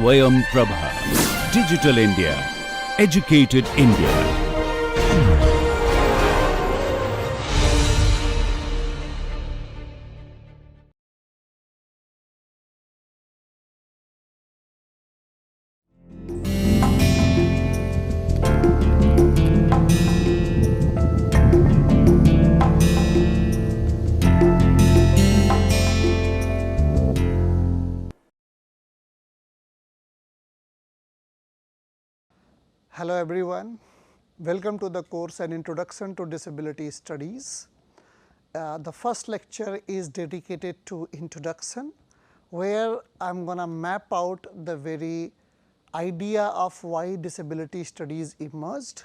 SwayamPrabha. Digital India. Educated India. Hello everyone, welcome to the course An Introduction to Disability Studies. The first lecture is dedicated to introduction, where I am going to map out the very idea of why disability studies emerged,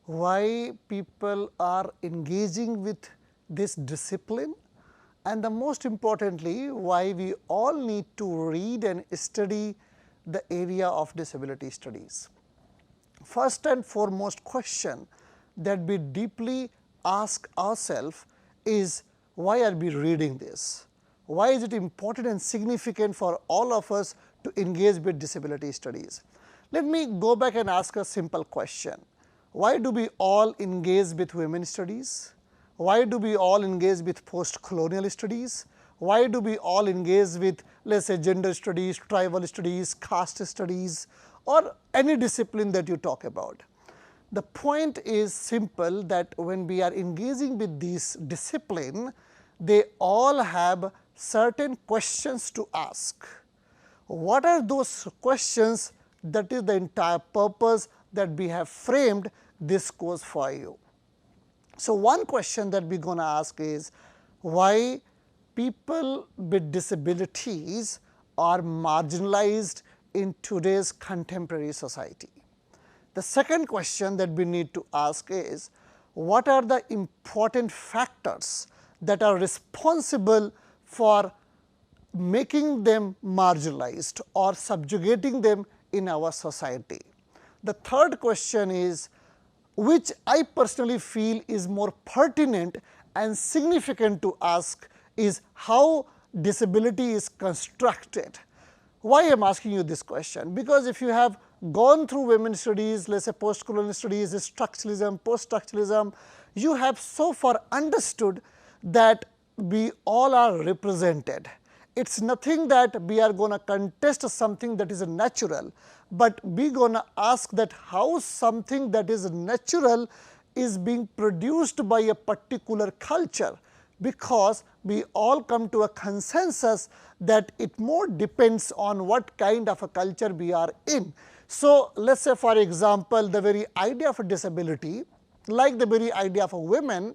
why people are engaging with this discipline, and the most importantly, why we all need to read and study the area of disability studies. First and foremost question that we deeply ask ourselves is, why are we reading this? Why is it important and significant for all of us to engage with disability studies? Let me go back and ask a simple question. Why do we all engage with women's studies? Why do we all engage with post-colonial studies? Why do we all engage with, let's say, gender studies, tribal studies, caste studies, or any discipline that you talk about? The point is simple, that when we are engaging with this discipline, they all have certain questions to ask. What are those questions? That is the entire purpose that we have framed this course for you. So, one question that we are going to ask is, why people with disabilities are marginalized in today's contemporary society? The second question that we need to ask is, what are the important factors that are responsible for making them marginalized or subjugating them in our society? The third question is, which I personally feel is more pertinent and significant to ask, is how disability is constructed. Why I am asking you this question? Because if you have gone through women's studies, let's say post-colonial studies, structuralism, post-structuralism, you have so far understood that we all are represented. It is nothing that we are going to contest something that is natural, but we are going to ask that how something that is natural is being produced by a particular culture, because we all come to a consensus that it more depends on what kind of a culture we are in. So, let us say for example, the very idea of a disability, like the very idea of a woman,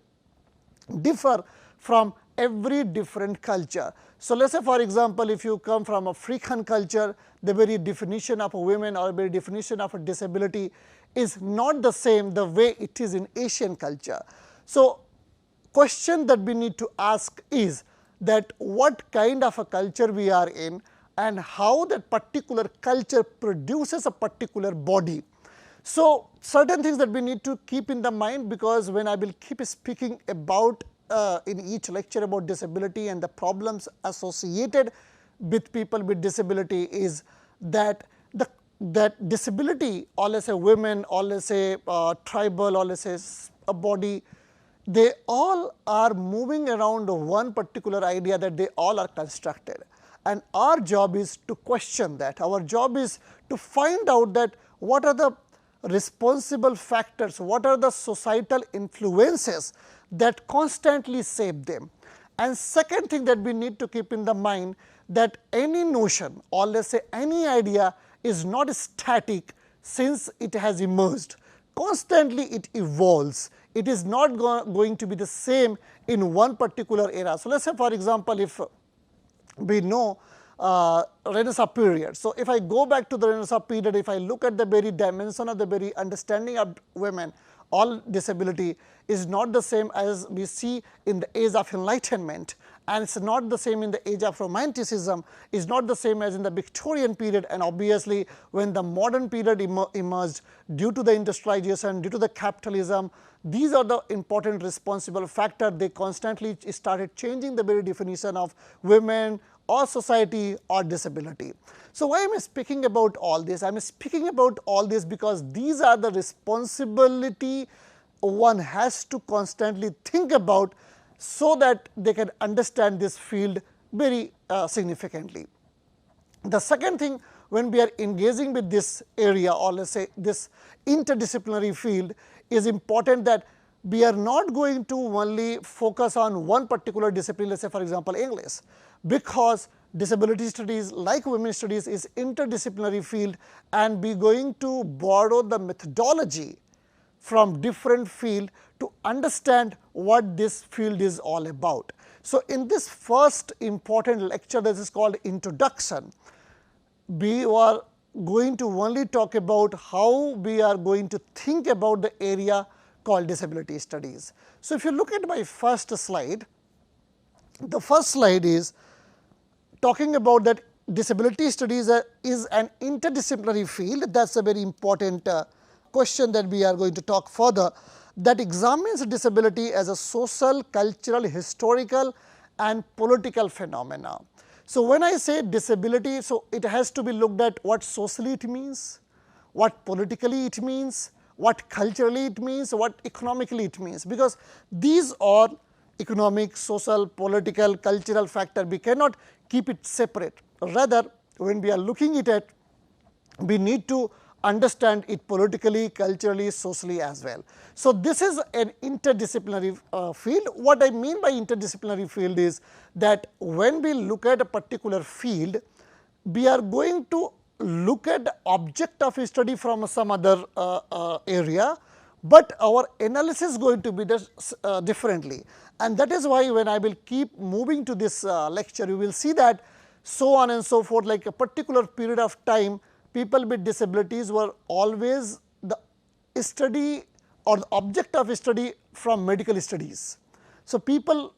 differ from every different culture. So, let us say for example, if you come from African culture, the very definition of a woman or very definition of a disability is not the same the way it is in Asian culture. So, question that we need to ask is that what kind of a culture we are in and how that particular culture produces a particular body. So, certain things that we need to keep in the mind, because when I will keep speaking about in each lecture about disability and the problems associated with people with disability, is that that disability, or let us say women, or let us say tribal, or let us say a body, they all are moving around one particular idea that they all are constructed, and our job is to question that. Our job is to find out that what are the responsible factors, what are the societal influences that constantly shape them. And second thing that we need to keep in the mind, that any notion, or let us say any idea, is not static since it has emerged. Constantly it evolves. It is not going to be the same in one particular era. So, let us say for example, if we know Renaissance period. So, if I go back to the Renaissance period, if I look at the very dimension of the very understanding of women, all disability is not the same as we see in the age of enlightenment, and it is not the same in the age of romanticism, is not the same as in the Victorian period, and obviously when the modern period emerged due to the industrialization, due to the capitalism. These are the important responsible factors. They constantly started changing the very definition of women or society or disability. So, why am I speaking about all this? I am speaking about all this because these are the responsibility one has to constantly think about, so that they can understand this field very significantly. The second thing, when we are engaging with this area, or let us say this interdisciplinary field, is important that we are not going to only focus on one particular discipline, let us say for example English, because disability studies like women studies is interdisciplinary field, and we are going to borrow the methodology from different field to understand what this field is all about. So, in this first important lecture, that is called introduction, we are going to only talk about how we are going to think about the area called disability studies. So, if you look at my first slide, the first slide is talking about that disability studies is an interdisciplinary field. That is a very important question that we are going to talk further, that examines disability as a social, cultural, historical and political phenomena. So, when I say disability, so it has to be looked at what socially it means, what politically it means, what culturally it means, what economically it means, because these are economic, social, political, cultural factor. We cannot keep it separate. Rather, when we are looking at it, we need to understand it politically, culturally, socially as well. So, this is an interdisciplinary field. What I mean by interdisciplinary field is that when we look at a particular field, we are going to look at the object of study from some other area, but our analysis is going to be differently. And that is why when I will keep moving to this lecture, you will see that so on and so forth, like a particular period of time, people with disabilities were always the study or the object of study from medical studies. So, people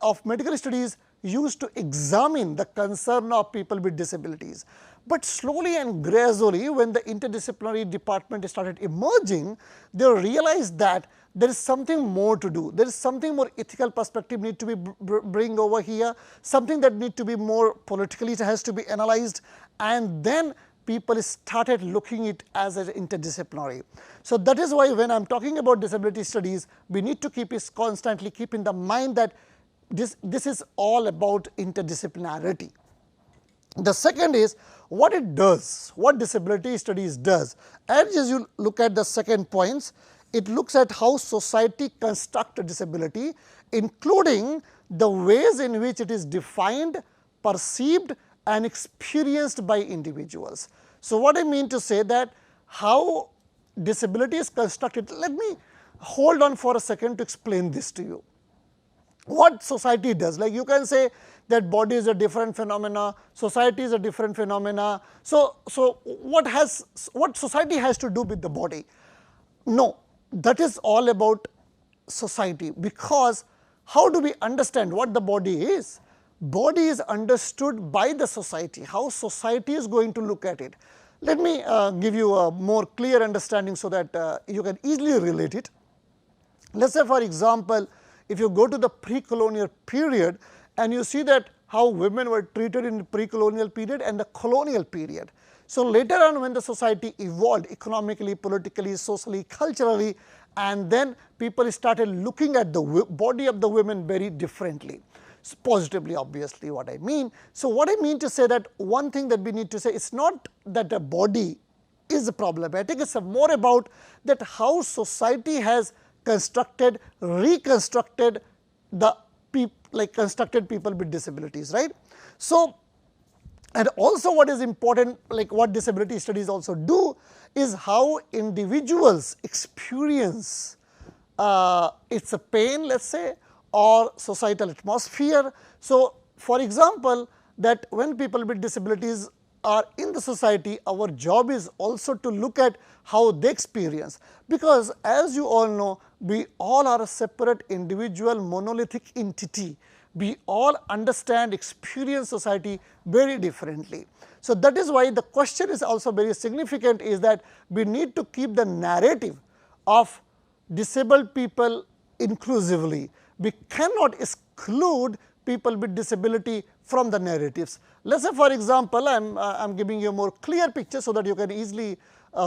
of medical studies used to examine the concern of people with disabilities. But slowly and gradually, when the interdisciplinary department started emerging, they realized that there is something more to do. There is something more ethical perspective need to be bring over here, something that need to be more politically, it has to be analyzed, and then people started looking it as an interdisciplinary. So, that is why when I am talking about disability studies, we need to constantly keep in the mind that this is all about interdisciplinarity. The second is what it does, what disability studies does. As you look at the second points, it looks at how society constructs disability, including the ways in which it is defined, perceived and experienced by individuals. So, what I mean to say that how disability is constructed, let me hold on for a second to explain this to you. What society does, like you can say that body is a different phenomena, society is a different phenomena. So, what society has to do with the body? No, that is all about society, because how do we understand what the body is? Body is understood by the society, how society is going to look at it. Let me give you a more clear understanding so that you can easily relate it. Let us say for example, if you go to the pre-colonial period and you see that how women were treated in the pre-colonial period and the colonial period. So, later on when the society evolved economically, politically, socially, culturally, and then people started looking at the body of the women very differently. Positively, obviously, what I mean. So, what I mean to say that one thing that we need to say, it's not that the body is problematic, it's more about that how society has constructed, reconstructed the constructed people with disabilities, right. So, and also what is important, like what disability studies also do is how individuals experience it's a pain, let us say, or societal atmosphere. So, for example, that when people with disabilities are in the society, our job is also to look at how they experience, because as you all know, we all are a separate individual monolithic entity. We all understand, experience society very differently. So, that is why the question is also very significant, is that we need to keep the narrative of disabled people inclusively. We cannot exclude people with disability from the narratives. Let's say, for example, I'm giving you a more clear picture so that you can easily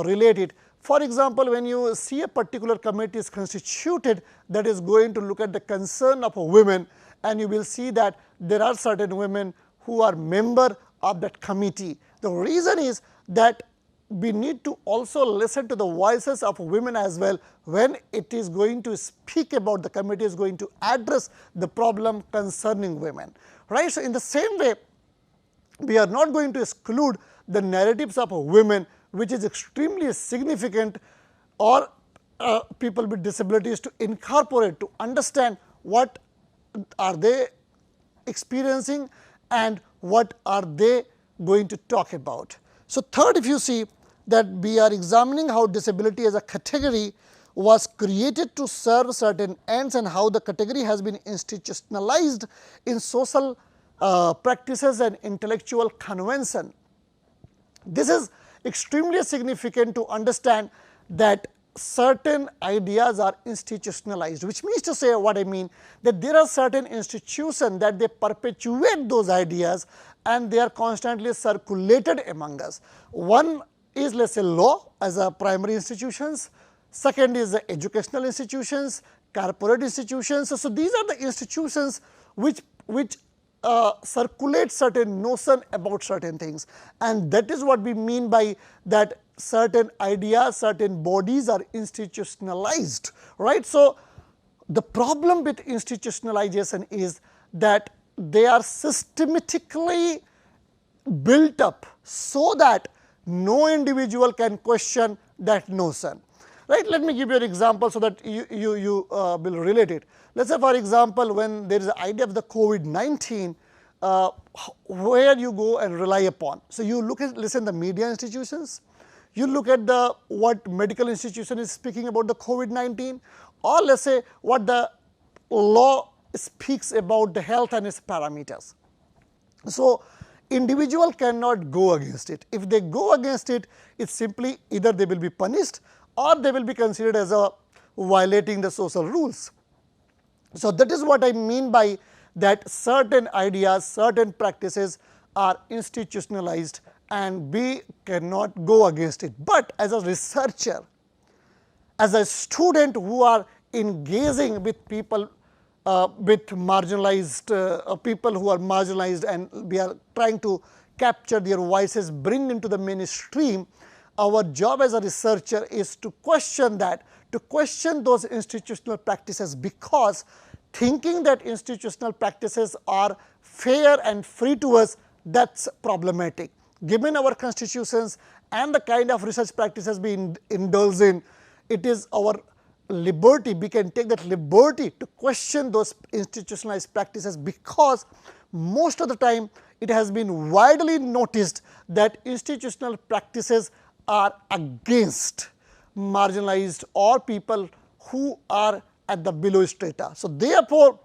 relate it. For example, when you see a particular committee is constituted that is going to look at the concern of women, and you will see that there are certain women who are member of that committee. The reason is that we need to also listen to the voices of women as well when it is going to speak about, the committee is going to address the problem concerning women, right. So, in the same way, we are not going to exclude the narratives of women, which is extremely significant, or people with disabilities, to incorporate, to understand what are they experiencing and what are they going to talk about. So, third, if you see that we are examining how disability as a category was created to serve certain ends and how the category has been institutionalized in social practices and intellectual convention. This is extremely significant to understand that certain ideas are institutionalized, which means to say, what I mean, that there are certain institutions that they perpetuate those ideas and they are constantly circulated among us. One is, let us say, law as a primary institutions, second is the educational institutions, corporate institutions. So, these are the institutions which circulate certain notion about certain things, and that is what we mean by that certain ideas, certain bodies are institutionalized, right. So, the problem with institutionalization is that they are systematically built up so that no individual can question that notion, right. Let me give you an example so that you will relate it. Let us say, for example, when there is an idea of the COVID-19, where you go and rely upon. So, you listen the media institutions, you look at the what medical institution is speaking about the COVID-19, or let us say what the law speaks about the health and its parameters. So, individual cannot go against it. If they go against it, it's simply either they will be punished or they will be considered as a violating the social rules. So, that is what I mean by that certain ideas, certain practices are institutionalized and we cannot go against it. But as a researcher, as a student who are engaging with people with marginalized people who are marginalized, and we are trying to capture their voices, bring into the mainstream, our job as a researcher is to question that, to question those institutional practices, because thinking that institutional practices are fair and free to us, that is problematic. Given our constitutions and the kind of research practices we indulge in, it is our liberty, we can take that liberty to question those institutionalized practices, because most of the time it has been widely noticed that institutional practices are against marginalized or people who are at the below strata. So, therefore,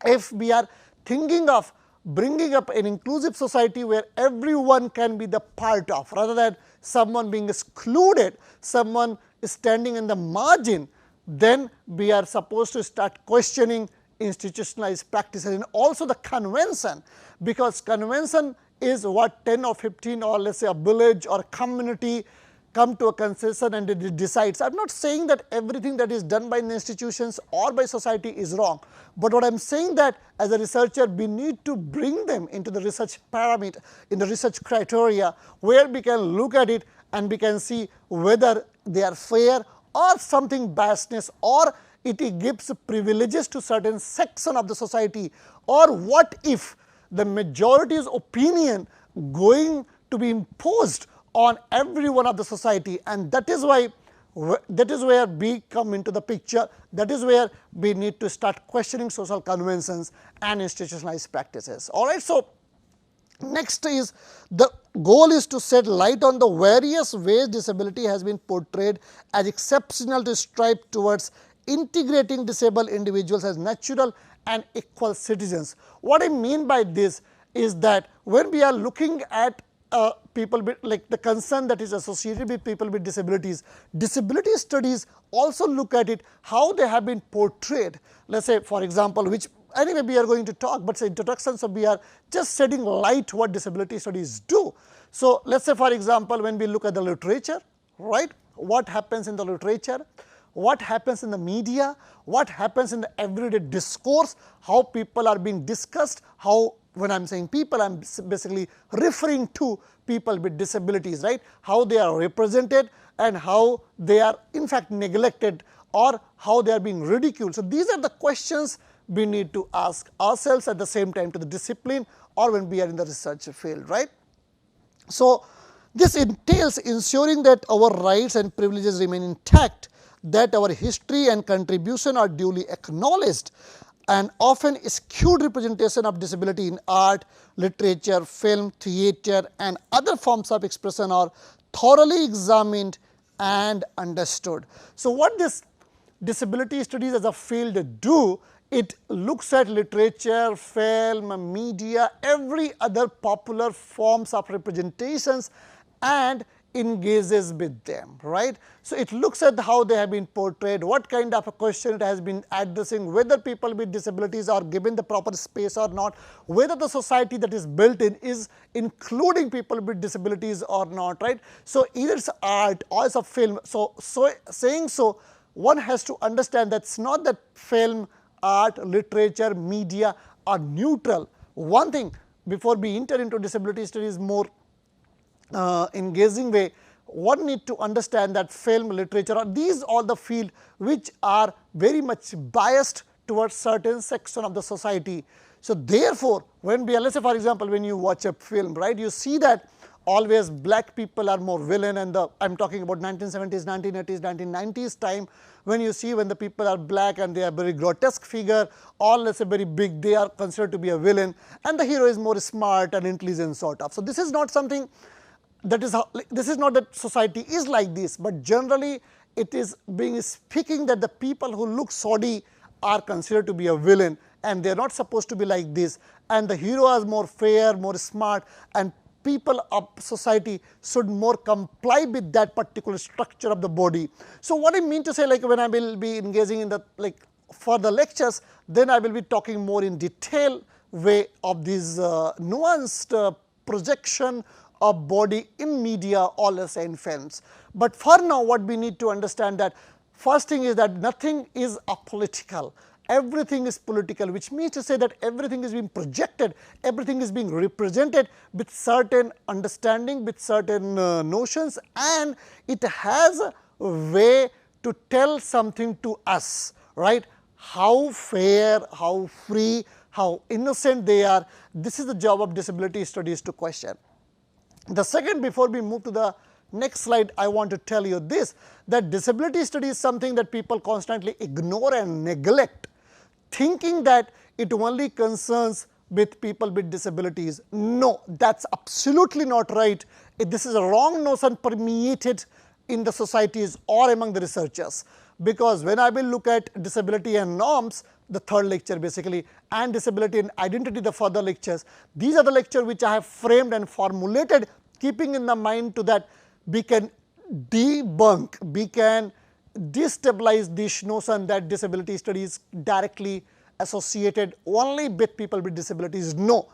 if we are thinking of bringing up an inclusive society where everyone can be the part of, rather than someone being excluded, someone standing in the margin, then we are supposed to start questioning institutionalized practices and also the convention, because convention is what 10 or 15 or let us say a village or a community come to a consensus and it decides. I am not saying that everything that is done by the institutions or by society is wrong, but what I am saying that as a researcher we need to bring them into the research parameter, in the research criteria, where we can look at it and we can see whether they are fair or something biasness, or it gives privileges to certain section of the society, or what if the majority's opinion going to be imposed on every one of the society, and that is why that is where we come into the picture. That is where we need to start questioning social conventions and institutionalized practices. All right. So, next is the goal is to shed light on the various ways disability has been portrayed as exceptional to strive towards integrating disabled individuals as natural and equal citizens. What I mean by this is that when we are looking at people with like the concern that is associated with people with disabilities, disability studies also look at it how they have been portrayed. Let us say, for example, which anyway we are going to talk, but it's introduction, so we are just shedding light what disability studies do. So let's say for example, when we look at the literature, right, what happens in the literature, what happens in the media, what happens in the everyday discourse, how people are being discussed, how, when I am saying people, I am basically referring to people with disabilities, right, how they are represented and how they are in fact neglected or how they are being ridiculed. So these are the questions we need to ask ourselves at the same time to the discipline or when we are in the research field, right. So this entails ensuring that our rights and privileges remain intact, that our history and contribution are duly acknowledged, and often skewed representation of disability in art, literature, film, theatre and other forms of expression are thoroughly examined and understood. So what this disability studies as a field do, it looks at literature, film, media, every other popular forms of representations and engages with them, right. So it looks at how they have been portrayed, what kind of a question it has been addressing, whether people with disabilities are given the proper space or not, whether the society that is built in is including people with disabilities or not, right. So either it's art or it's a film. So saying so, one has to understand that it's not that film, art, literature, media are neutral. One thing, before we enter into disability studies more engaging way, one need to understand that film, literature, or these all the field which are very much biased towards certain section of the society. So therefore, when we are, let's say for example, when you watch a film, right, you see that always black people are more villain, and I am talking about 1970s, 1980s, 1990s time, when you see when the people are black and they are very grotesque figure, or let's say very big, they are considered to be a villain, and the hero is more smart and intelligent sort of. So this is not something that is how, this is not that society is like this, but generally it is being speaking that the people who look shoddy are considered to be a villain, and they are not supposed to be like this, and the hero is more fair, more smart, and people of society should more comply with that particular structure of the body. So what I mean to say, like when I will be engaging in the for the lectures, then I will be talking more in detail way of these nuanced projection of body in media or let's say in films. But for now, what we need to understand that first thing is that nothing is apolitical. Everything is political, which means to say that everything is being projected, everything is being represented with certain understanding, with certain notions, and it has a way to tell something to us, right? How fair, how free, how innocent they are. This is the job of disability studies to question. The second, before we move to the next slide, I want to tell you this, that disability study is something that people constantly ignore and neglect, thinking that it only concerns with people with disabilities. No, that's absolutely not right. This is a wrong notion permeated in the societies or among the researchers, because when I will look at disability and norms, the third lecture basically, and disability and identity, the further lectures, these are the lectures which I have framed and formulated, keeping in the mind to that we can debunk, we can destabilize this notion that disability studies directly associated only with people with disabilities. No,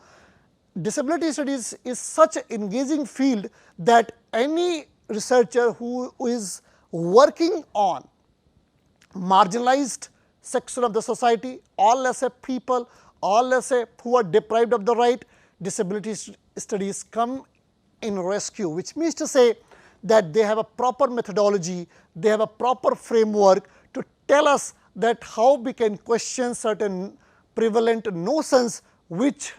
disability studies is such an engaging field that any researcher who is working on marginalized section of the society, or let's say people, or let's say who are deprived of the right, disability studies come in rescue, which means to say that they have a proper methodology, they have a proper framework to tell us that how we can question certain prevalent notions which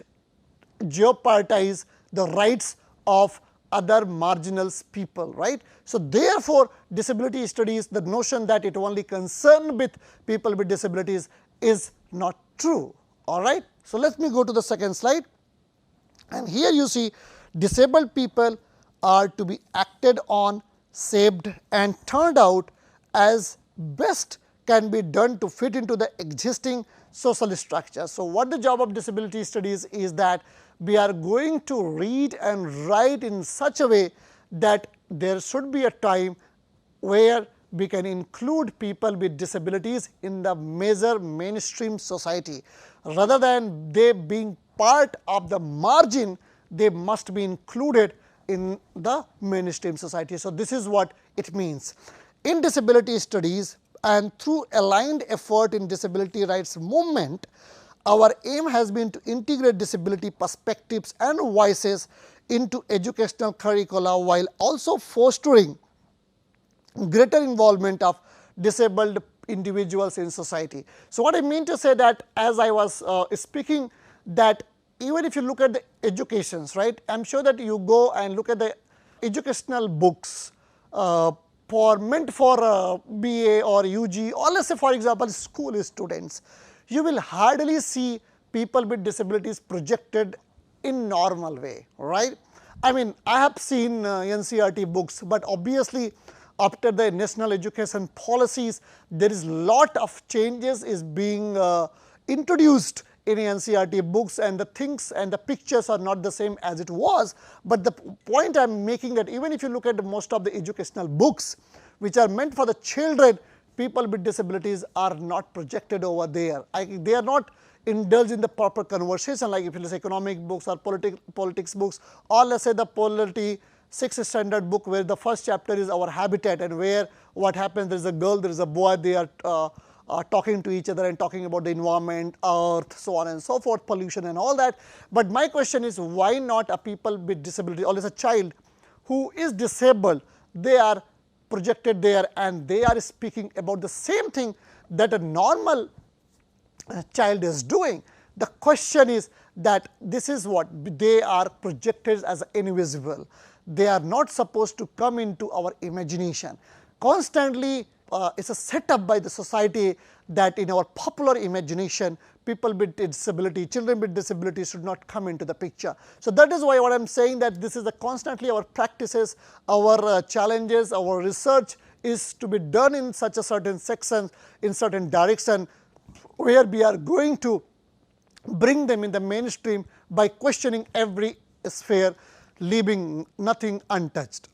jeopardize the rights of other marginal people, right. So therefore, disability studies, the notion that it only concern with people with disabilities is not true, all right. So let me go to the second slide, and here you see disabled people are to be acted on, shaped and turned out as best can be done to fit into the existing social structure. So what the job of disability studies is that we are going to read and write in such a way that there should be a time where we can include people with disabilities in the major mainstream society. Rather than they being part of the margin, they must be included in the mainstream society. So, this is what it means. In disability studies and through aligned effort in disability rights movement, our aim has been to integrate disability perspectives and voices into educational curricula while also fostering greater involvement of disabled individuals in society. So, what I mean to say that, as I was speaking, that even if you look at the educations, right, I am sure that you go and look at the educational books meant for BA or UG, or let us say for example school students, you will hardly see people with disabilities projected in normal way, right. I mean, I have seen NCERT books, but obviously after the national education policies, there is lot of changes is being introduced in NCERT books, and the things and the pictures are not the same as it was. But the point I am making, that even if you look at most of the educational books which are meant for the children, people with disabilities are not projected over there. They are not indulged in the proper conversation, like if it is economic books or politics books, or let us say the polity 6th standard book, where the first chapter is our habitat, and where what happens, there is a girl, there is a boy, they are talking to each other and talking about the environment, earth, so on and so forth, pollution and all that. But my question is, why not a people with disability, or as a child who is disabled, they are projected there and they are speaking about the same thing that a normal child is doing. The question is that this is what they are projected as invisible. They are not supposed to come into our imagination. Constantly it's a setup by the society that in our popular imagination, people with disability, children with disability should not come into the picture. So, that is why what I am saying, that this is a constantly our practices, our challenges, our research is to be done in such a certain section, in certain direction, where we are going to bring them in the mainstream by questioning every sphere, leaving nothing untouched.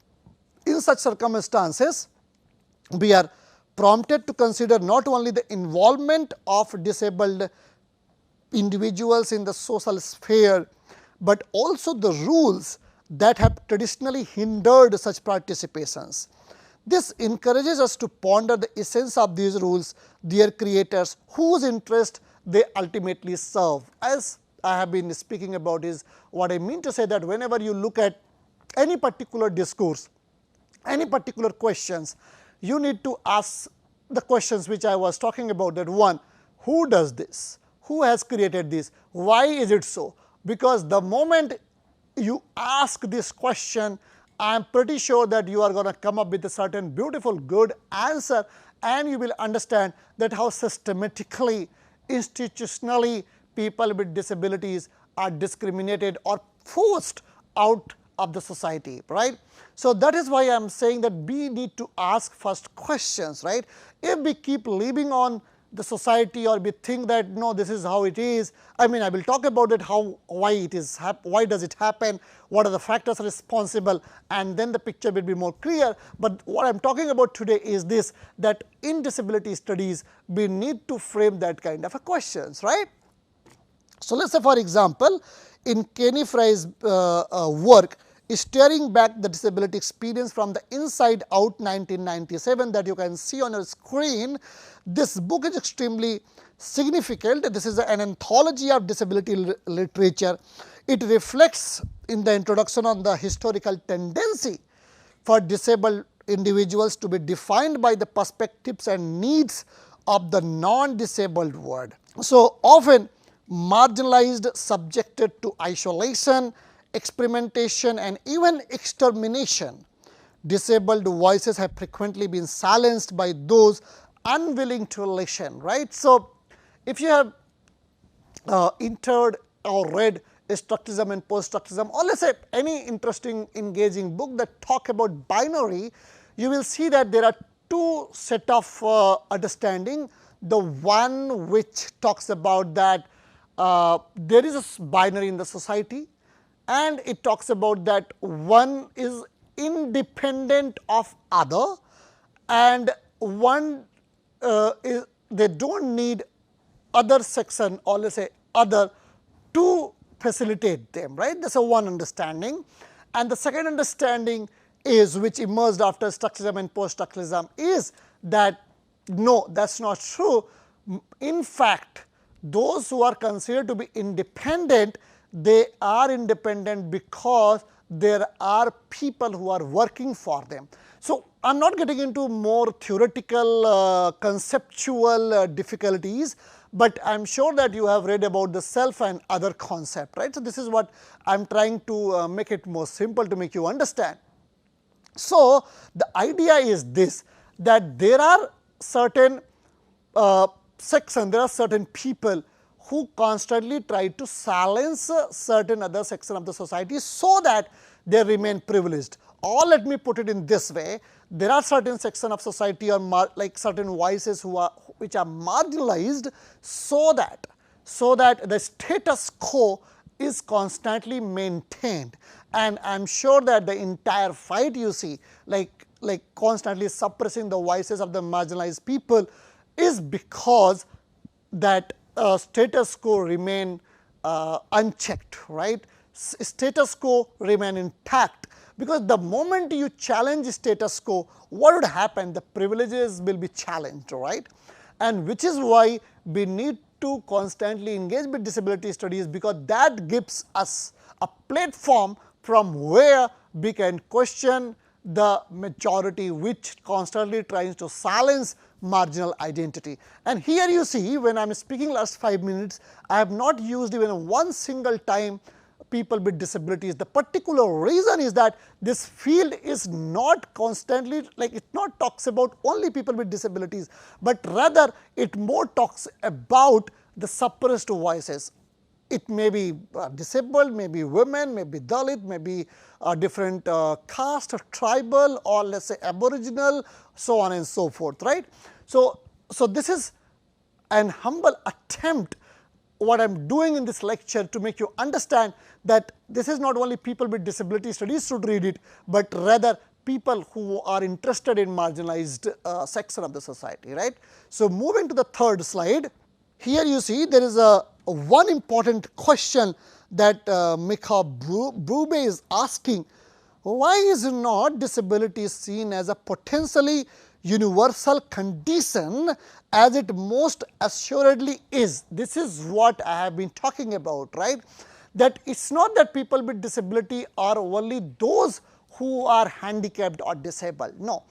In such circumstances, we are prompted to consider not only the involvement of disabled individuals in the social sphere, but also the rules that have traditionally hindered such participations. This encourages us to ponder the essence of these rules, their creators, whose interest they ultimately serve. As I have been speaking about, is what I mean to say, that whenever you look at any particular discourse, any particular questions, you need to ask the questions which I was talking about, that one, who does this? Who has created this? Why is it so? Because the moment you ask this question, I am pretty sure that you are going to come up with a certain beautiful good answer, and you will understand that how systematically, institutionally, people with disabilities are discriminated or forced out of the society, right. So, that is why I am saying that we need to ask first questions, right. If we keep living on the society, or we think that no, this is how it is, I mean, I will talk about it, why it is, why does it happen, what are the factors responsible, and then the picture will be more clear. But what I am talking about today is this, that in disability studies, we need to frame that kind of a questions, right. So, let us say for example, in Kenny Fry's work, Staring Back the Disability Experience from the Inside Out 1997, that you can see on your screen, this book is extremely significant. This is an anthology of disability literature. It reflects in the introduction on the historical tendency for disabled individuals to be defined by the perspectives and needs of the non-disabled world. So, often marginalized, subjected to isolation, experimentation, and even extermination, disabled voices have frequently been silenced by those unwilling to listen, right. So, if you have entered or read structuralism and post-structuralism, or let us say any interesting engaging book that talk about binary, you will see that there are two set of understanding. The one which talks about that there is a binary in the society, and it talks about that one is independent of other, and one they don't need other section, or let us say other, to facilitate them, right. That is one understanding. And the second understanding is, which emerged after structuralism and post-structuralism, is that no, that is not true. In fact, those who are considered to be independent, they are independent because there are people who are working for them. So, I am not getting into more theoretical conceptual difficulties, but I am sure that you have read about the self and other concept, right. So, this is what I am trying to make it more simple to make you understand. So, the idea is this, that there are certain section, there are certain people who constantly try to silence certain other section of the society so that they remain privileged. Or let me put it in this way, there are certain section of society or like certain voices which are marginalized so that the status quo is constantly maintained. And I am sure that the entire fight you see, like constantly suppressing the voices of the marginalized people, is because that status quo remain unchecked, right. Status quo remain intact, because the moment you challenge status quo, what would happen? The privileges will be challenged, right. And which is why we need to constantly engage with disability studies, because that gives us a platform from where we can question the majority which constantly tries to silence marginal identity. And here you see, when I am speaking last 5 minutes, I have not used even one single time people with disabilities. The particular reason is that this field is not constantly, like it not talks about only people with disabilities, but rather it more talks about the suppressed voices. It may be disabled, maybe women, maybe Dalit, maybe a different caste or tribal, or let us say aboriginal, so on and so forth, right. So this is an humble attempt, what I am doing in this lecture, to make you understand that this is not only people with disability studies should read it, but rather people who are interested in marginalized section of the society, right. So, moving to the third slide, here you see there is one important question that Michael Prabha is asking: why is not disability seen as a potentially universal condition as it most assuredly is? This is what I have been talking about, right. That it is not that people with disability are only those who are handicapped or disabled, no.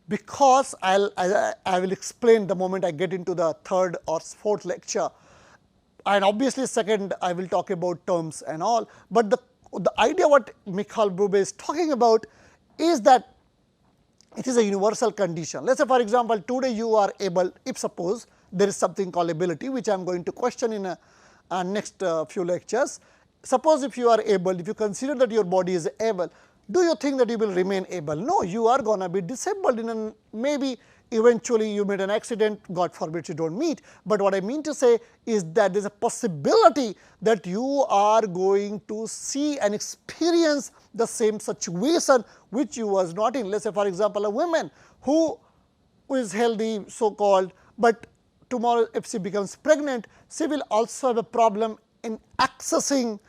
Because I will explain the moment I get into the third or fourth lecture, and obviously second I will talk about terms and all, but the idea what Michael Prabha is talking about is that it is a universal condition. Let us say, for example, today you are able, if suppose there is something called ability, which I am going to question in next few lectures. Suppose if you are able, if you consider that your body is able, do you think that you will remain able? No, you are going to be disabled in maybe eventually you made an accident, God forbid you do not meet. But what I mean to say is that there is a possibility that you are going to see and experience the same situation which you was not in. Let us say, for example, a woman who is healthy, so called, but tomorrow if she becomes pregnant, she will also have a problem in accessing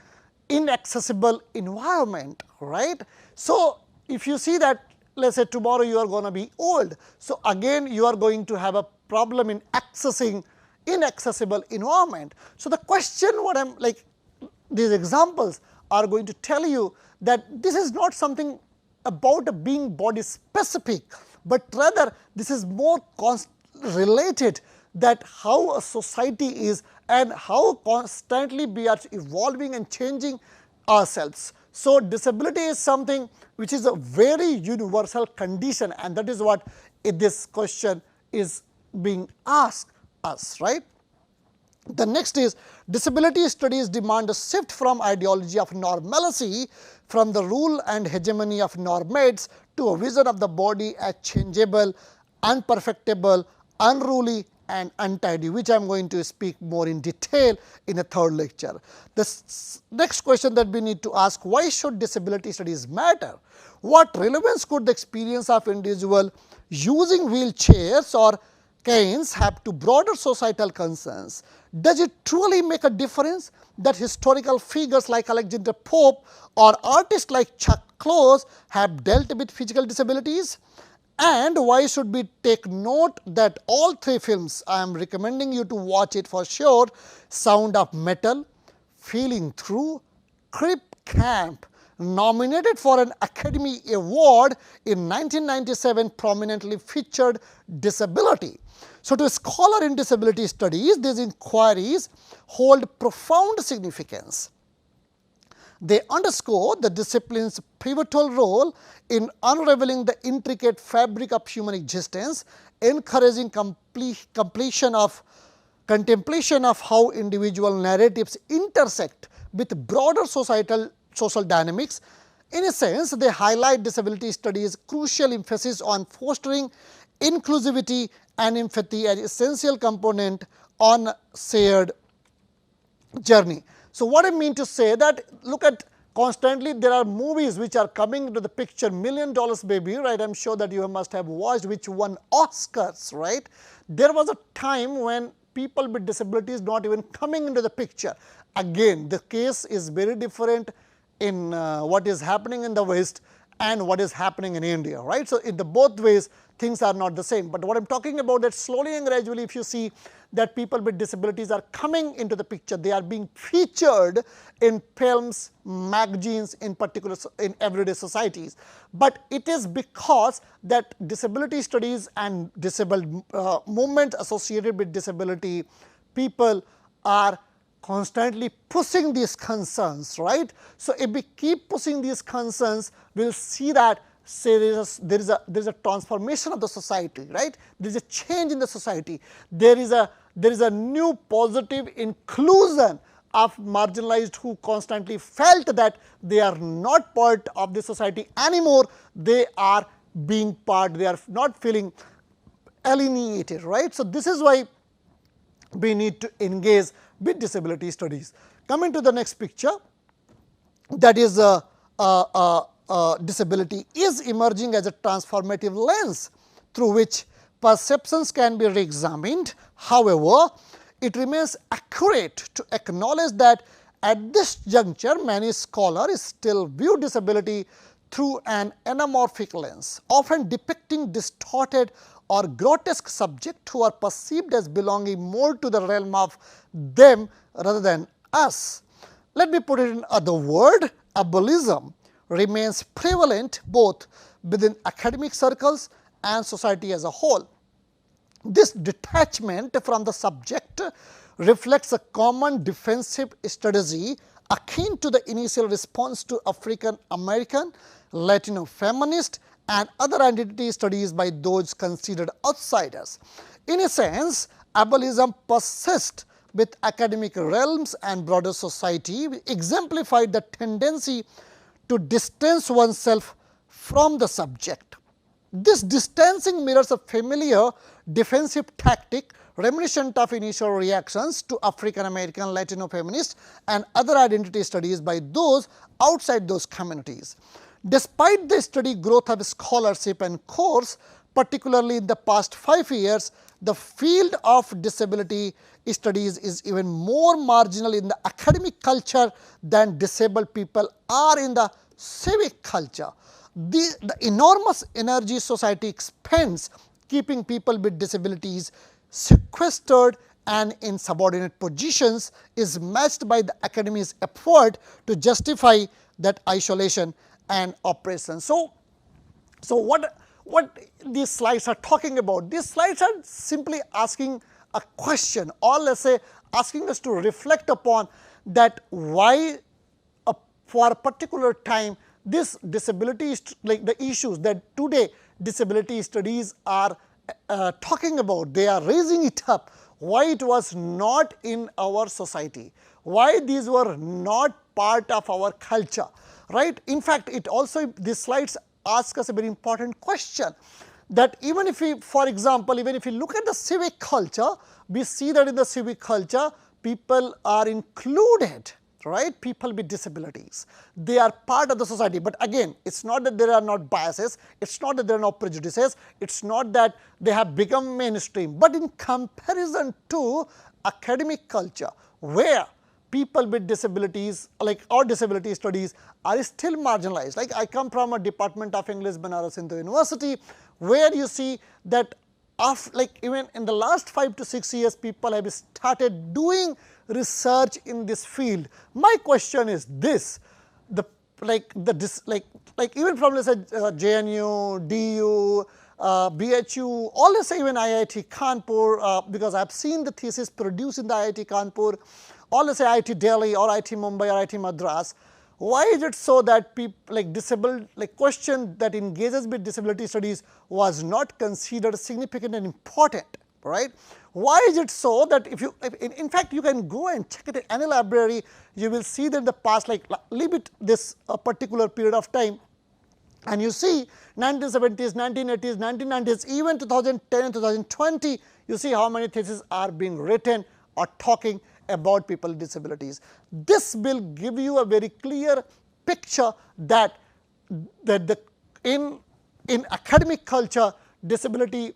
inaccessible environment, right. So, if you see that, let us say tomorrow you are going to be old, so again you are going to have a problem in accessing inaccessible environment. So, the question what I am like, these examples are going to tell you that this is not something about a being body specific, but rather this is more related that how a society is and how constantly we are evolving and changing ourselves. So, disability is something which is a very universal condition, and that is what this question is being asked us, right. The next is, disability studies demand a shift from ideology of normalcy, from the rule and hegemony of normates, to a vision of the body as changeable, unperfectible, unruly and untidy, which I am going to speak more in detail in the third lecture. The next question that we need to ask, why should disability studies matter? What relevance could the experience of individual using wheelchairs or canes have to broader societal concerns? Does it truly make a difference that historical figures like Alexander Pope or artists like Chuck Close have dealt with physical disabilities? And why should we take note that all three films, I am recommending you to watch it for sure, Sound of Metal, Feeling Through, Crip Camp, nominated for an Academy Award in 1997, prominently featured disability. So, to a scholar in disability studies, these inquiries hold profound significance. They underscore the discipline's pivotal role in unraveling the intricate fabric of human existence, encouraging contemplation of how individual narratives intersect with broader social dynamics. In a sense, they highlight disability studies' crucial emphasis on fostering inclusivity and empathy as essential component on shared journey. So, what I mean to say that, look at, constantly there are movies which are coming into the picture, $1 Million Baby, right? I am sure that you must have watched, which won Oscars, right? There was a time when people with disabilities not even coming into the picture. Again, the case is very different in what is happening in the West and what is happening in India, right? So, in the both ways things are not the same, but what I am talking about, that slowly and gradually, if you see that people with disabilities are coming into the picture, they are being featured in films, magazines, in particular in everyday societies. But it is because that disability studies and disabled movement associated with disability people are constantly pushing these concerns, right. So, if we keep pushing these concerns, we will see that there is a transformation of the society, right. There is a change in the society. There is a new positive inclusion of marginalized who constantly felt that they are not part of the society anymore. They are being part, they are not feeling alienated, right. So, this is why we need to engage with disability studies. Coming to the next picture, that is disability is emerging as a transformative lens through which perceptions can be re-examined. However, it remains accurate to acknowledge that at this juncture many scholars still view disability through an anamorphic lens, often depicting distorted or grotesque subjects who are perceived as belonging more to the realm of them rather than us. Let me put it in other words, ableism remains prevalent both within academic circles and society as a whole. This detachment from the subject reflects a common defensive strategy akin to the initial response to African American, Latino feminist and other identity studies by those considered outsiders. In a sense, ableism persists with academic realms and broader society, exemplified the tendency to distance oneself from the subject. This distancing mirrors a familiar defensive tactic reminiscent of initial reactions to African American, Latino feminists and other identity studies by those outside those communities. Despite the steady growth of scholarship and course, particularly in the past 5 years, the field of disability studies is even more marginal in the academic culture than disabled people are in the civic culture. The enormous energy society expends keeping people with disabilities sequestered and in subordinate positions is matched by the academy's effort to justify that isolation and oppression. So what these slides are talking about? These slides are simply asking a question, or let us say asking us to reflect upon that why for a particular time this disability, like the issues that today disability studies are talking about, they are raising it up, why it was not in our society, why these were not part of our culture, right. In fact, it also, these slides ask us a very important question, that even if we, for example, even if we look at the civic culture, we see that in the civic culture people are included, right, people with disabilities. They are part of the society, but again it is not that there are not biases, it is not that there are no prejudices, it is not that they have become mainstream, but in comparison to academic culture where people with disabilities like or disability studies are still marginalized. Like I come from a department of English, Banaras Hindu University, where you see that like even in the last 5 to 6 years people have started doing research in this field. My question is this, like even from let's say JNU, DU, BHU, or let's say even IIT Kanpur, because I have seen the thesis produced in the IIT Kanpur, or let's say IIT Delhi or IIT Mumbai or IIT Madras. Why is it so that people like question that engages with disability studies was not considered significant and important, right? Why is it so that if in fact you can go and check it in any library, you will see that in the past, like leave it this particular period of time, and you see 1970s, 1980s, 1990s, even 2010 and 2020, you see how many theses are being written or talking about people with disabilities. This will give you a very clear picture that in academic culture disability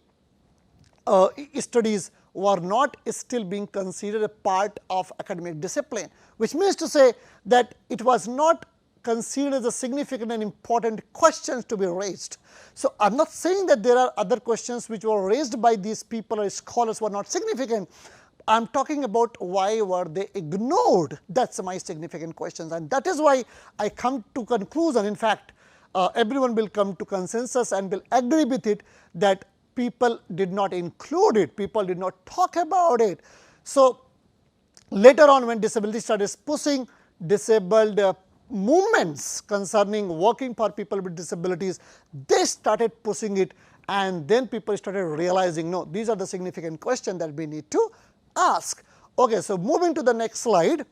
studies were not still being considered a part of academic discipline, which means to say that it was not considered as a significant and important questions to be raised. So I am not saying that there are other questions which were raised by these people or scholars were not significant. I am talking about why were they ignored. That is my significant questions, and that is why I come to conclusion. In fact, everyone will come to consensus and will agree with it that people did not include it, people did not talk about it. So later on, when disability started pushing disabled movements concerning working for people with disabilities, they started pushing it, and then people started realizing, no, these are the significant questions that we need to ask. Okay, so moving to the next slide,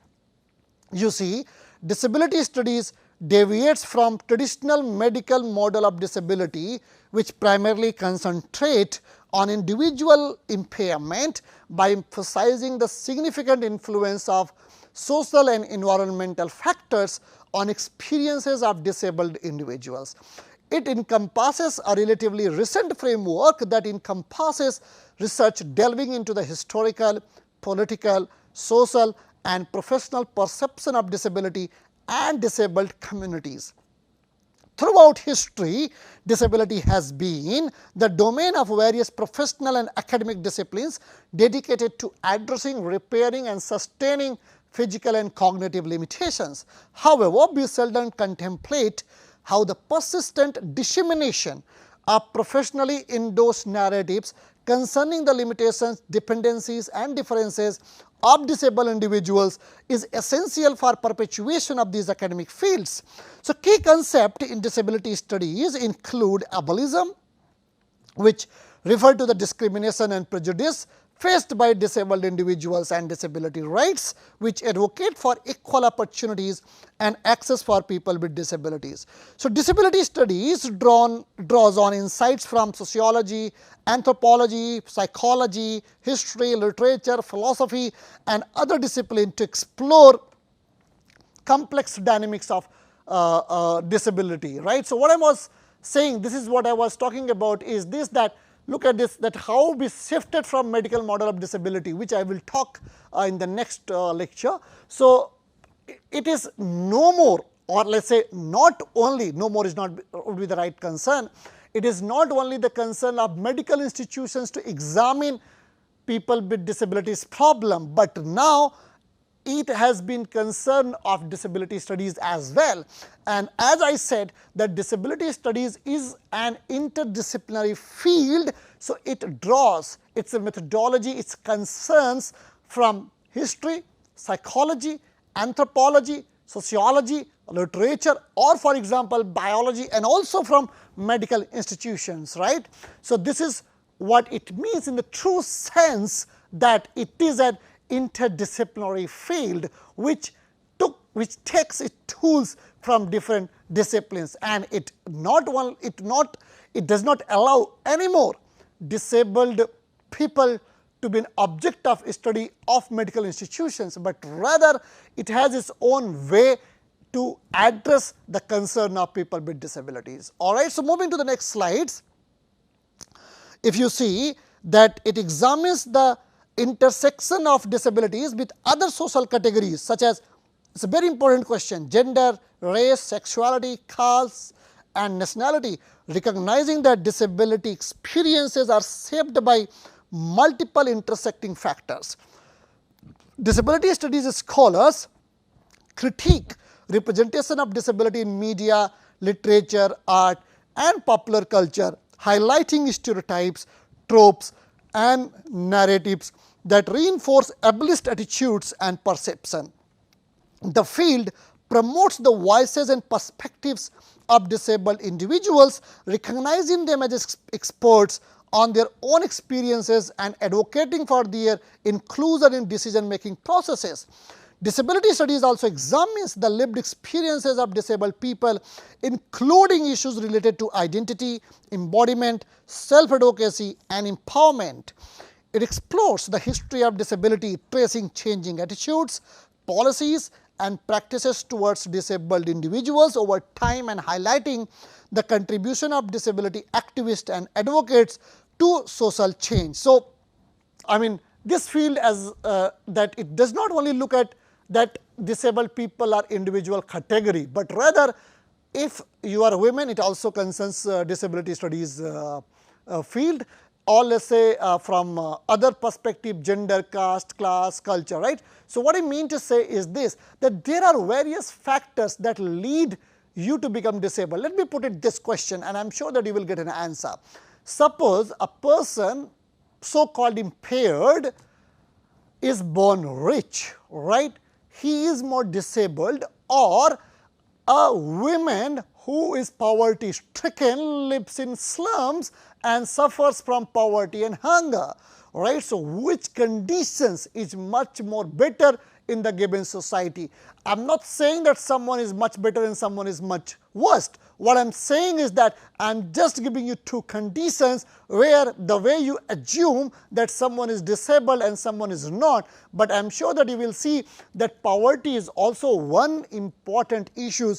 you see disability studies deviates from traditional medical model of disability, which primarily concentrate on individual impairment by emphasizing the significant influence of social and environmental factors on experiences of disabled individuals. It encompasses a relatively recent framework that encompasses research delving into the historical, political, social and professional perception of disability and disabled communities. Throughout history, disability has been the domain of various professional and academic disciplines dedicated to addressing, repairing and sustaining physical and cognitive limitations. However, we seldom contemplate how the persistent dissemination of professionally endorsed narratives concerning the limitations, dependencies and differences of disabled individuals is essential for perpetuation of these academic fields. So, key concepts in disability studies include ableism, which refer to the discrimination and prejudice faced by disabled individuals, and disability rights, which advocate for equal opportunities and access for people with disabilities. So, disability studies draws on insights from sociology, anthropology, psychology, history, literature, philosophy and other disciplines to explore complex dynamics of disability, right. So, what I was saying, this is what I was talking about, is this, that look at this, that how we shifted from medical model of disability, which I will talk in the next lecture. So, it is no more, or let us say not only, no more is not would be the right concern, it is not only the concern of medical institutions to examine people with disabilities problem, but now it has been concern of disability studies as well. And as I said, that disability studies is an interdisciplinary field. So, it draws its methodology, its concerns from history, psychology, anthropology, sociology, literature, or for example, biology, and also from medical institutions, right. So, this is what it means in the true sense, that it is an interdisciplinary field which takes its tools from different disciplines, and it does not allow anymore disabled people to be an object of study of medical institutions, but rather it has its own way to address the concern of people with disabilities. All right. So, moving to the next slides, if you see that it examines the intersection of disabilities with other social categories such as, it is a very important question, gender, race, sexuality, caste and nationality, recognizing that disability experiences are shaped by multiple intersecting factors. Disability studies scholars critique representation of disability in media, literature, art and popular culture, highlighting stereotypes, tropes and narratives that reinforce ableist attitudes and perception. The field promotes the voices and perspectives of disabled individuals, recognizing them as experts on their own experiences and advocating for their inclusion in decision making processes. Disability studies also examines the lived experiences of disabled people, including issues related to identity, embodiment, self-advocacy and empowerment. It explores the history of disability, tracing changing attitudes, policies and practices towards disabled individuals over time and highlighting the contribution of disability activists and advocates to social change. So, I mean, this field as that it does not only look at that disabled people are individual category, but rather if you are women, it also concerns disability studies field, or let us say from other perspective, gender, caste, class, culture, right. So, what I mean to say is this, that there are various factors that lead you to become disabled. Let me put it this question and I am sure that you will get an answer. Suppose a person so called impaired is born rich, right, he is more disabled, or a woman who is poverty stricken lives in slums and suffers from poverty and hunger, right. So, which conditions is much more better in the given society? I am not saying that someone is much better and someone is much worse. What I am saying is that I am just giving you two conditions where the way you assume that someone is disabled and someone is not, but I am sure that you will see that poverty is also one important issue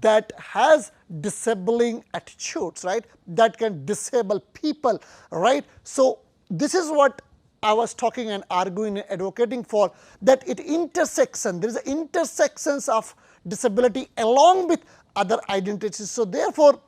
that has disabling attitudes, right, that can disable people, right. So, this is what I was talking and arguing and advocating for, that it intersection, there is an intersections of disability along with other identities. So, therefore,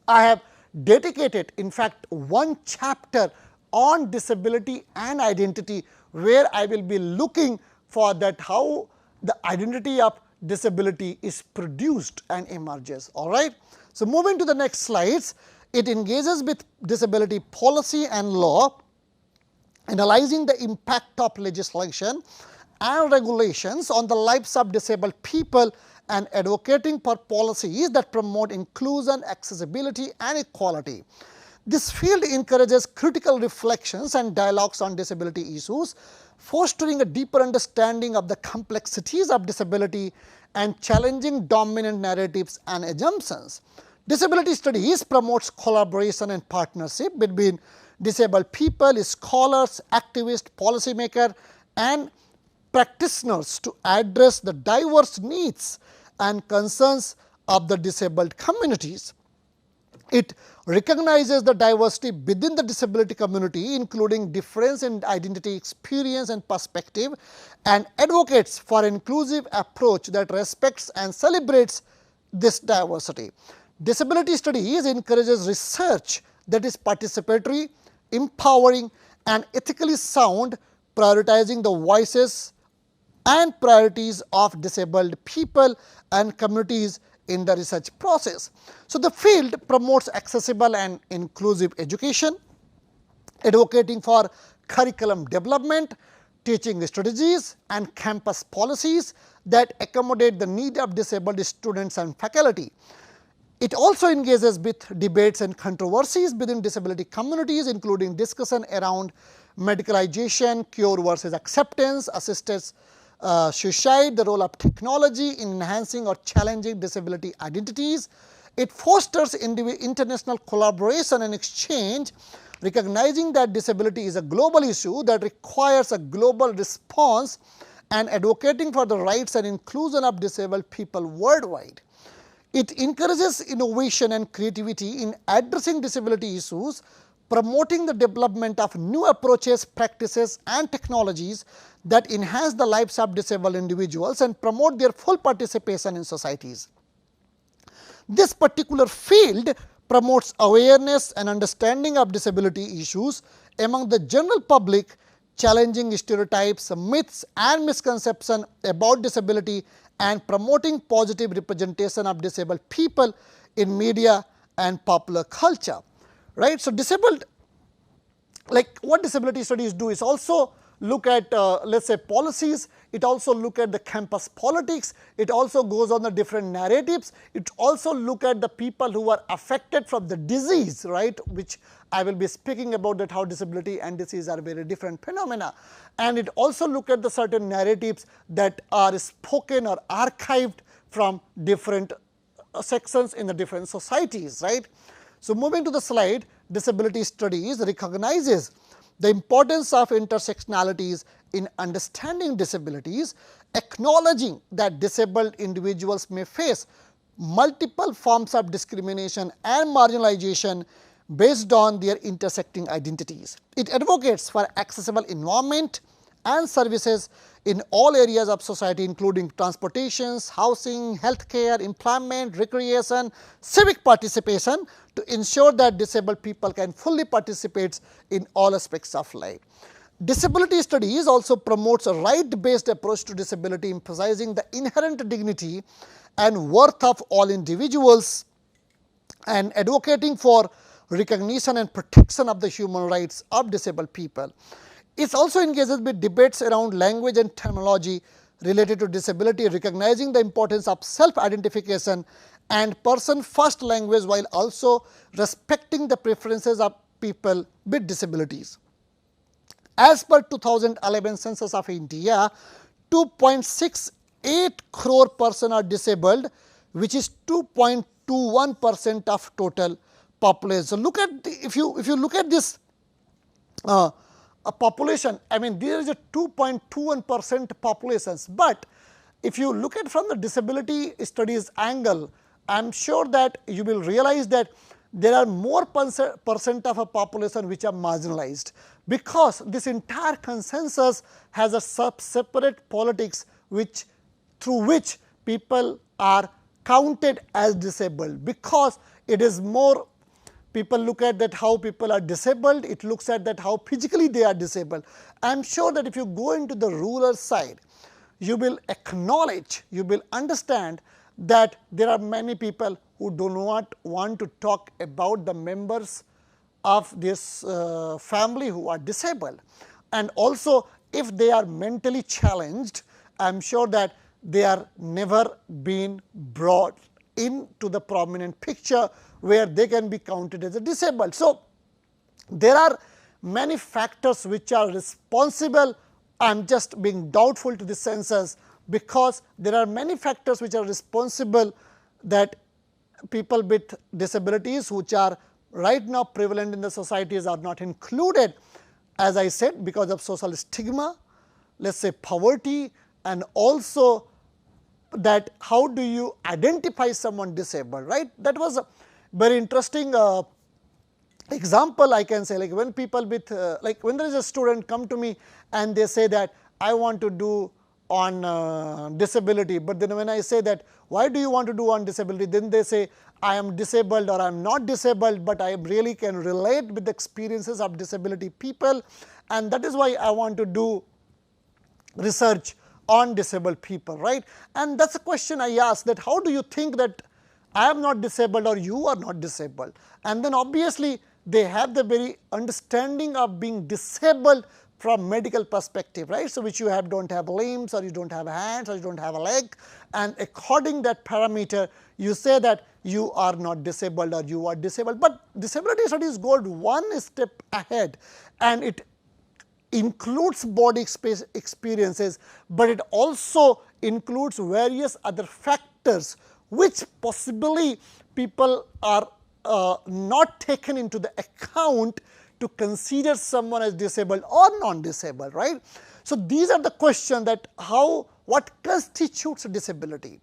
I have dedicated in fact one chapter on disability and identity, where I will be looking for that how the identity of disability is produced and emerges. All right. So, moving to the next slides, it engages with disability policy and law, analyzing the impact of legislation and regulations on the lives of disabled people and advocating for policies that promote inclusion, accessibility and equality. This field encourages critical reflections and dialogues on disability issues, fostering a deeper understanding of the complexities of disability and challenging dominant narratives and assumptions. Disability studies promotes collaboration and partnership between disabled people, scholars, activists, policymakers and practitioners to address the diverse needs and concerns of the disabled communities. It recognizes the diversity within the disability community, including difference in identity, experience and perspective, and advocates for an inclusive approach that respects and celebrates this diversity. Disability studies encourages research that is participatory, empowering and ethically sound, prioritizing the voices and priorities of disabled people and communities in the research process. So, the field promotes accessible and inclusive education, advocating for curriculum development, teaching strategies and campus policies that accommodate the need of disabled students and faculty. It also engages with debates and controversies within disability communities, including discussion around medicalization, cure versus acceptance, suicide, the role of technology in enhancing or challenging disability identities. It fosters international collaboration and exchange, recognizing that disability is a global issue that requires a global response and advocating for the rights and inclusion of disabled people worldwide. It encourages innovation and creativity in addressing disability issues, promoting the development of new approaches, practices and technologies that enhance the lives of disabled individuals and promote their full participation in societies. This particular field promotes awareness and understanding of disability issues among the general public, challenging stereotypes, myths and misconceptions about disability and promoting positive representation of disabled people in media and popular culture. Right. So, disabled, like what disability studies do is also look at let us say policies, it also look at the campus politics, it also goes on the different narratives, it also look at the people who are affected from the disease, right, which I will be speaking about, that how disability and disease are very different phenomena. And it also look at the certain narratives that are spoken or archived from different sections in the different societies, right. So, moving to the slide, disability studies recognizes the importance of intersectionalities in understanding disabilities, acknowledging that disabled individuals may face multiple forms of discrimination and marginalization based on their intersecting identities. It advocates for accessible environment and services in all areas of society, including transportation, housing, healthcare, employment, recreation, civic participation, to ensure that disabled people can fully participate in all aspects of life. Disability studies also promotes a right-based approach to disability, emphasizing the inherent dignity and worth of all individuals and advocating for recognition and protection of the human rights of disabled people. It also engages with debates around language and terminology related to disability, recognizing the importance of self-identification and person-first language while also respecting the preferences of people with disabilities. As per 2011 census of India, 2.68 crore persons are disabled, which is 2.21% of total population. So, look at the, if you look at this a population, I mean there is a 2.21% populations, but if you look at from the disability studies angle, I am sure that you will realize that there are more percent of a population which are marginalized, because this entire consensus has a separate politics which through which people are counted as disabled, because it is more people look at that how people are disabled, it looks at that how physically they are disabled. I am sure that if you go into the rural side, you will acknowledge, you will understand that there are many people who do not want to talk about the members of this family who are disabled. And also if they are mentally challenged, I am sure that they are never been brought into the prominent picture where they can be counted as a disabled. So, there are many factors which are responsible. I am just being doubtful to the census, because there are many factors which are responsible that people with disabilities which are right now prevalent in the societies are not included, as I said, because of social stigma, let us say poverty, and also that how do you identify someone disabled, right. That was a very interesting example I can say, like when people with like when there is a student come to me and they say that I want to do on disability, but then when I say that why do you want to do on disability, then they say I am disabled or I am not disabled, but I really can relate with the experiences of disability people, and that is why I want to do research on disabled people, right. And that is a question I ask, that how do you think that I am not disabled or you are not disabled, and then obviously they have the very understanding of being disabled from medical perspective, right. So, which you have don't have limbs or you don't have hands or you don't have a leg, and according that parameter you say that you are not disabled or you are disabled. But disability studies go one step ahead, and it includes body experiences, but it also includes various other factors which possibly people are not taken into the account to consider someone as disabled or non-disabled, right. So, these are the questions that what constitutes a disability,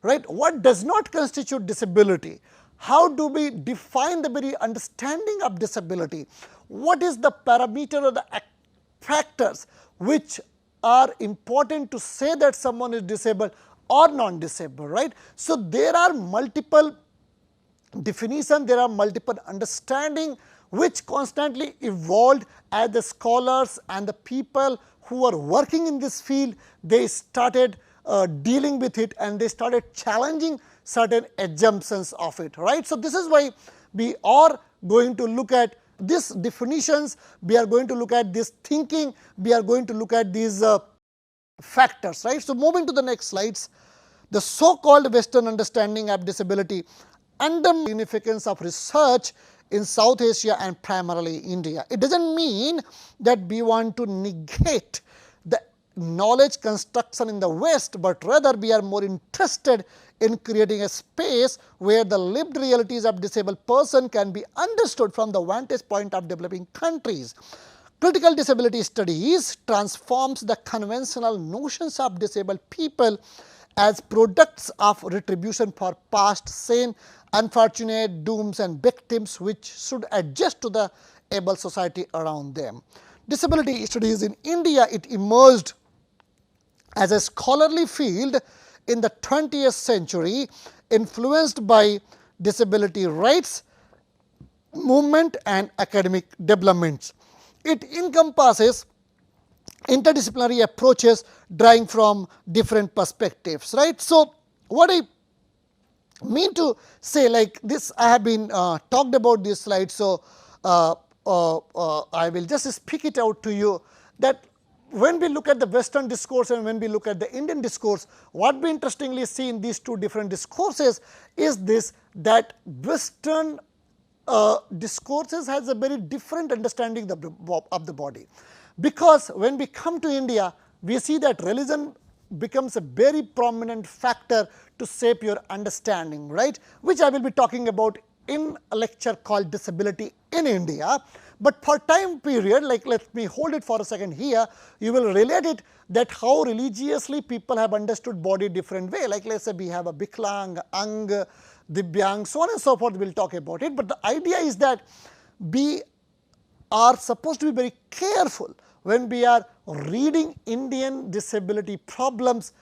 right, what does not constitute disability, how do we define the very understanding of disability, what is the parameter or the factors which are important to say that someone is disabled or non-disabled, right. So, there are multiple definitions, there are multiple understanding which constantly evolved as the scholars and the people who are working in this field, they started dealing with it and they started challenging certain assumptions of it, right. So, this is why we are going to look at these definitions, we are going to look at this thinking, we are going to look at these factors, right. So, moving to the next slides, the so called Western understanding of disability and the significance of research in South Asia and primarily India. It does not mean that we want to negate the knowledge construction in the West, but rather we are more interested in creating a space where the lived realities of disabled person can be understood from the vantage point of developing countries. Critical disability studies transforms the conventional notions of disabled people as products of retribution for past sin, unfortunate dooms and victims which should adjust to the able society around them. Disability studies in India, it emerged as a scholarly field in the 20th century, influenced by disability rights movement and academic developments. It encompasses interdisciplinary approaches drawing from different perspectives, right. So, what I mean to say, like this, I have been talked about this slide. So, I will just speak it out to you that when we look at the Western discourse and when we look at the Indian discourse, what we interestingly see in these two different discourses is this, that Western discourses has a very different understanding of the body, because when we come to India, we see that religion becomes a very prominent factor to shape your understanding, right, which I will be talking about in a lecture called Disability in India. But for time period, like let me hold it for a second here, you will relate it that how religiously people have understood body different way, like let us say we have a Biklang, Ang, Divyang, so on and so forth, we will talk about it. But the idea is that we are supposed to be very careful when we are reading Indian disability problems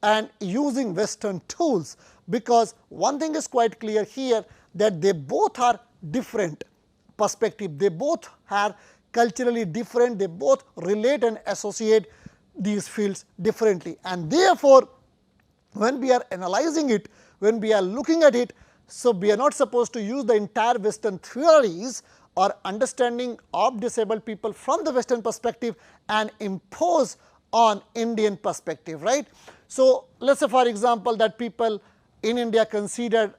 and using Western tools, because one thing is quite clear here that they both are different perspective, they both are culturally different, they both relate and associate these fields differently, and therefore, when we are analyzing it, when we are looking at it, so we are not supposed to use the entire Western theories or understanding of disabled people from the Western perspective and impose on Indian perspective, right. So, let us say for example, that people in India consider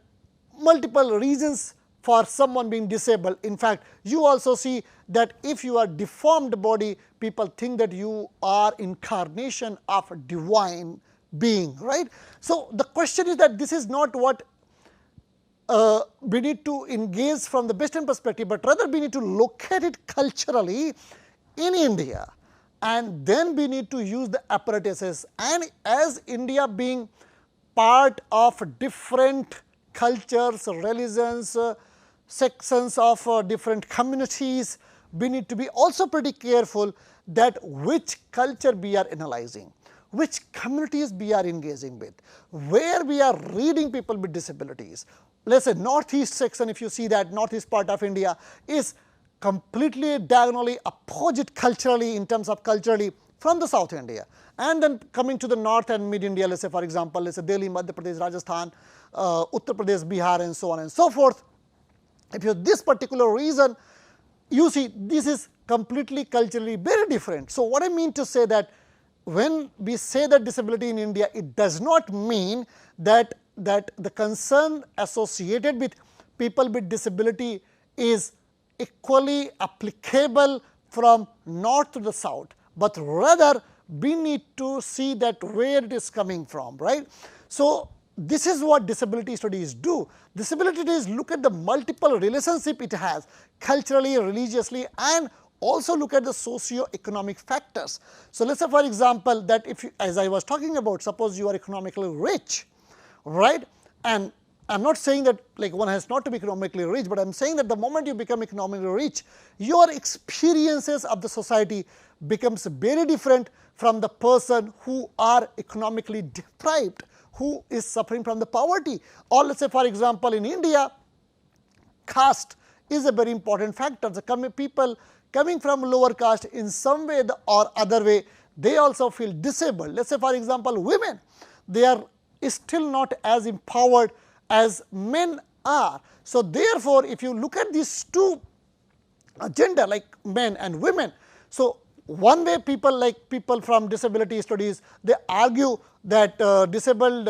multiple reasons for someone being disabled. In fact, you also see that if you are deformed body, people think that you are incarnation of a divine being, right. So, the question is that this is not what we need to engage from the Western perspective, but rather we need to look at it culturally in India, and then we need to use the apparatuses. And as India being part of different cultures, religions, sections of different communities, we need to be also pretty careful that which culture we are analyzing, which communities we are engaging with, where we are reading people with disabilities. Let us say northeast section, if you see that northeast part of India is completely diagonally opposite culturally in terms of culturally from the South India, and then coming to the north and mid India, let us say for example, let us say Delhi, Madhya Pradesh, Rajasthan, Uttar Pradesh, Bihar and so on and so forth. If you have this particular region, you see this is completely culturally very different. So, what I mean to say that when we say that disability in India, it does not mean that the concern associated with people with disability is equally applicable from north to the south, but rather we need to see that where it is coming from, right. So, this is what disability studies do. Disability studies look at the multiple relationship it has culturally, religiously, and also look at the socio-economic factors. So, let us say for example, that if you, as I was talking about, suppose you are economically rich, right, and I am not saying that like one has not to be economically rich, but I am saying that the moment you become economically rich, your experiences of the society becomes very different from the person who are economically deprived, who is suffering from the poverty. Or let us say for example, in India, caste is a very important factor. The people coming from lower caste in some way or other way, they also feel disabled. Let us say for example, women, they are still not as empowered as men are. So, therefore, if you look at these two gender like men and women, so one way people from disability studies, they argue that disabled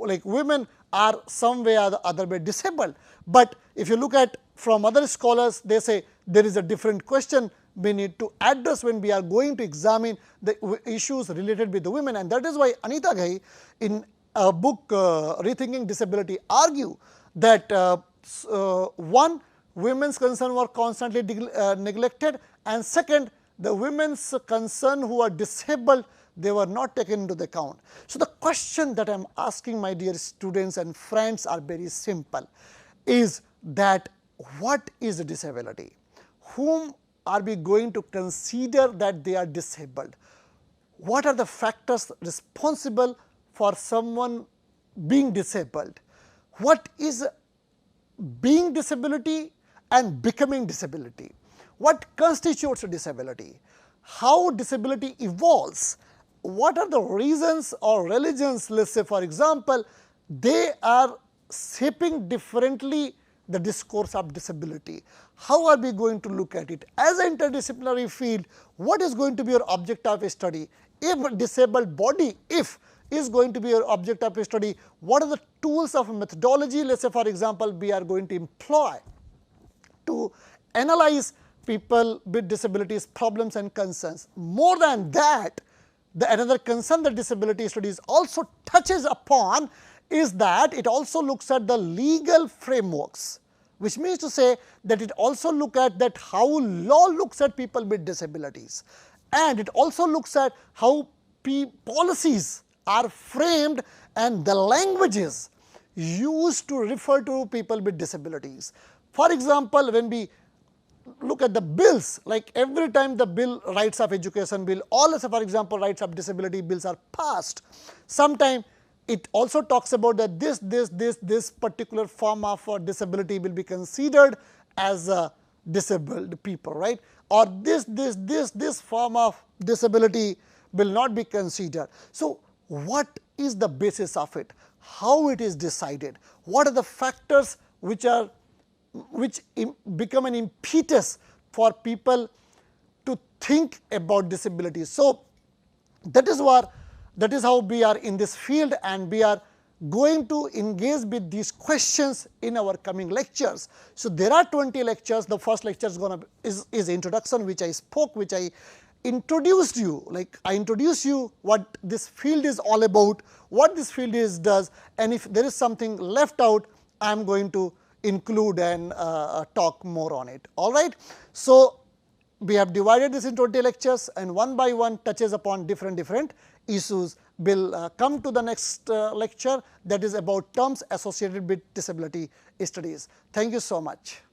like women are some way or the other way disabled. But if you look at from other scholars, they say there is a different question we need to address when we are going to examine the issues related with the women, and that is why Anita Ghai in a book Rethinking Disability argue that one, women's concern were constantly neglected, and second, the women's concern who are disabled, they were not taken into the account. So, the question that I am asking my dear students and friends are very simple, is that what is a disability? Whom are we going to consider that they are disabled? What are the factors responsible for someone being disabled? What is being disability and becoming disability? What constitutes a disability? How disability evolves? What are the reasons or religions, let us say for example, they are shaping differently the discourse of disability? How are we going to look at it? As an interdisciplinary field, what is going to be your object of study? If disabled body, if is going to be your object of study, what are the tools of methodology, let us say for example, we are going to employ to analyze people with disabilities, problems and concerns? More than that, the another concern that disability studies also touches upon is that it also looks at the legal frameworks, which means to say that it also look at that how law looks at people with disabilities, and it also looks at how policies are framed and the languages used to refer to people with disabilities. For example, when we look at the bills, like every time the bill, rights of education bill, or let's say for example, rights of disability bills are passed, sometime it also talks about that this particular form of disability will be considered as disabled people, right? Or this form of disability will not be considered. So, what is the basis of it? How it is decided? What are the factors which become an impetus for people to think about disability? So, that is how we are in this field, and we are going to engage with these questions in our coming lectures. So, there are 20 lectures. The first lecture is introduction, which I spoke, which I introduced you, like I introduced you what this field is all about, what this field does, and if there is something left out, I am going to include and talk more on it. All right. So, we have divided this into 20 lectures, and one by one touches upon different issues. We will come to the next lecture, that is about terms associated with disability studies. Thank you so much.